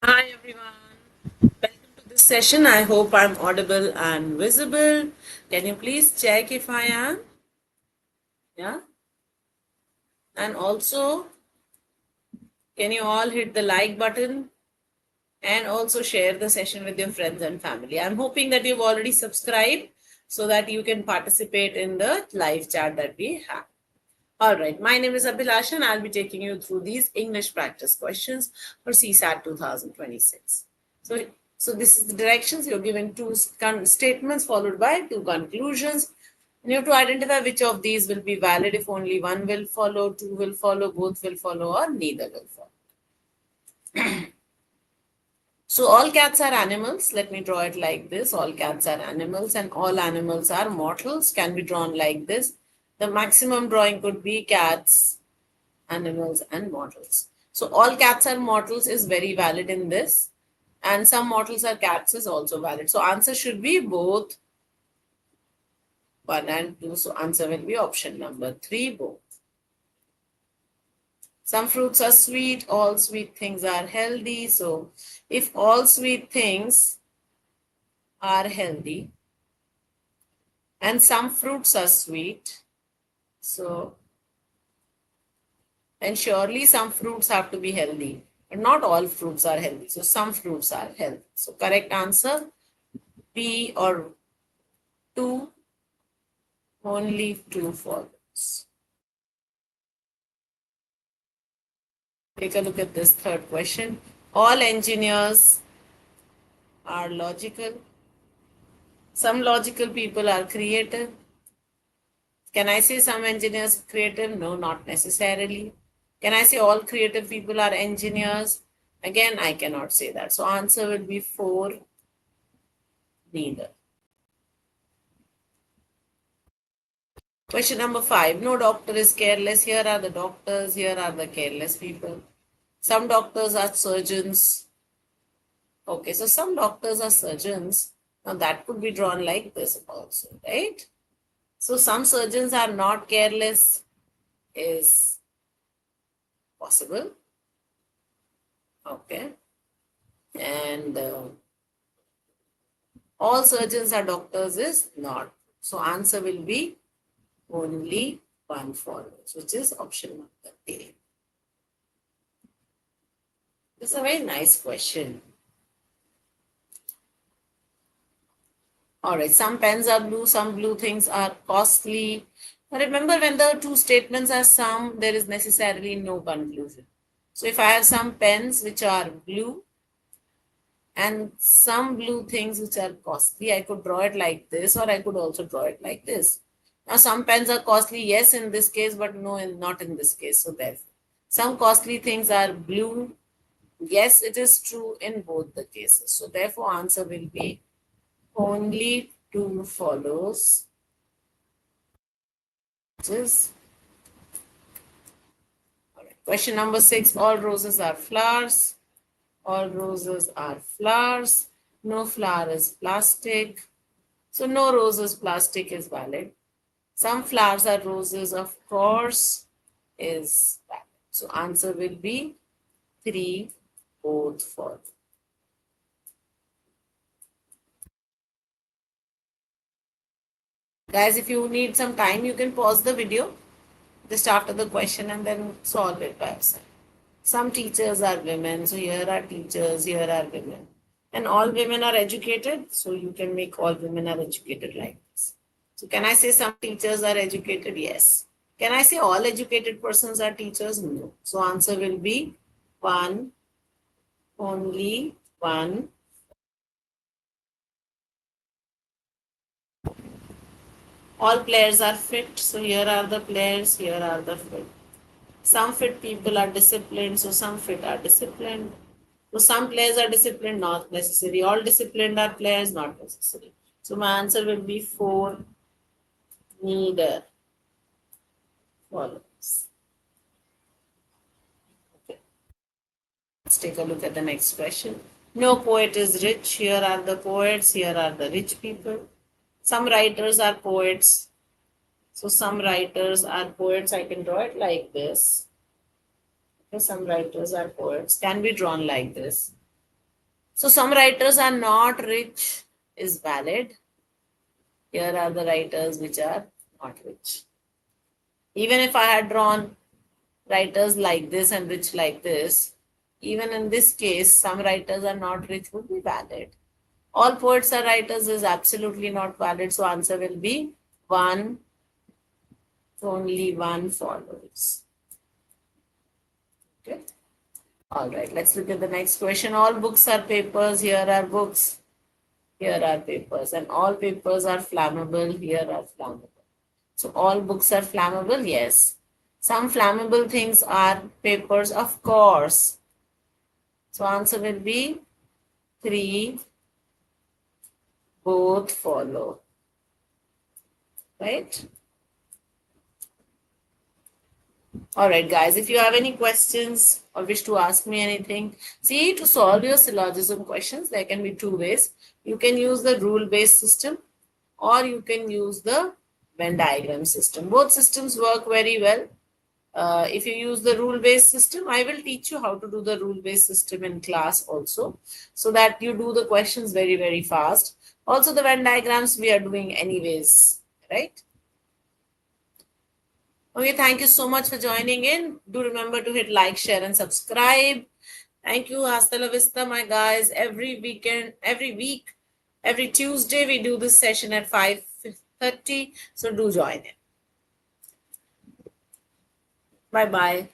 Hi everyone, welcome to this session. I hope I'm audible and visible. Can you please check if I am? Yeah. And also, can you all hit the like button and also share the session with your friends and family? I'm hoping that you've already subscribed so that you can participate in the live chat that we have. All right, my name is Abhilasha and I'll be taking you through these English practice questions for CSAT 2026. So, so this is the directions. You're given two statements followed by two conclusions. And you have to identify which of these will be valid if only one will follow, two will follow, both will follow, or neither will follow. So all cats are animals. Let me draw it like this. All cats are animals and all animals are mortals. Can be drawn like this. The maximum drawing could be cats, animals, and mortals. So all cats are mortals is very valid in this. And some mortals are cats is also valid. So answer should be both 1 and 2. So answer will be option number 3, both. Some fruits are sweet, all sweet things are healthy. So if all sweet things are healthy and some fruits are sweet, so and surely some fruits have to be healthy, but not all fruits are healthy. So some fruits are healthy. So correct answer B or 2, only 2 follows. Take a look at this third question. All engineers are logical. Some logical people are creative. Can I say some engineers are creative? No, not necessarily. Can I say all creative people are engineers? Again, I cannot say that. So answer will be 4, neither. Question number 5. No doctor is careless. Here are the doctors. Here are the careless people. Some doctors are surgeons. Okay, so some doctors are surgeons. Now that could be drawn like this also, right? So some surgeons are not careless is possible. Okay. And all surgeons are doctors is not. So answer will be only 1 follows, which is option number A. This is a very nice question. All right, some pens are blue, some blue things are costly. Now remember, when the two statements are sum, there is necessarily no conclusion. So if I have some pens which are blue and some blue things which are costly, I could draw it like this, or I could also draw it like this. Now some pens are costly, yes, in this case, but no, not in this case. So therefore, some costly things are blue. Yes, it is true in both the cases. So therefore, answer will be only 2 follows, which is all right. Question number 6. All roses are flowers. All roses are flowers. No flower is plastic. So no roses plastic is valid. Some flowers are roses, of course, is valid. So answer will be 3, both for. Guys, if you need some time, you can pause the video just after the question and then solve it by yourself. Some teachers are women, so here are teachers, here are women. And all women are educated, so you can make all women are educated like this. So can I say some teachers are educated? Yes. Can I say all educated persons are teachers? No. So answer will be 1, only 1. All players are fit, so here are the players, here are the fit. Some fit people are disciplined, so some fit are disciplined. So some players are disciplined, not necessary. All disciplined are players, not necessary. So my answer will be 4, neither follows. Okay. Let's take a look at the next question. No poet is rich. Here are the poets, here are the rich people. Some writers are poets. So some writers are poets. I can draw it like this. Okay, some writers are poets. Can be drawn like this. So some writers are not rich is valid. Here are the writers which are not rich. Even if I had drawn writers like this and rich like this, even in this case, some writers are not rich would be valid. All poets are writers is absolutely not valid. So answer will be 1, only 1 follows. Okay. All right, let's look at the next question. All books are papers. Here are books. Here are papers. And all papers are flammable. Here are flammable. So all books are flammable? Yes. Some flammable things are papers, of course. So answer will be 3, both follow. Right? All right, guys, if you have any questions or wish to ask me anything, see, to solve your syllogism questions, there can be 2 ways. You can use the rule-based system or you can use the Venn diagram system. Both systems work very well. If you use the rule-based system, I will teach you how to do the rule-based system in class also, so that you do the questions very, very fast. Also, the Venn diagrams we are doing anyways, right? Okay, thank you so much for joining in. Do remember to hit like, share, and subscribe. Thank you. Hasta la vista, my guys. Every weekend, every week, every Tuesday, we do this session at 5:30. So do join in. Bye bye.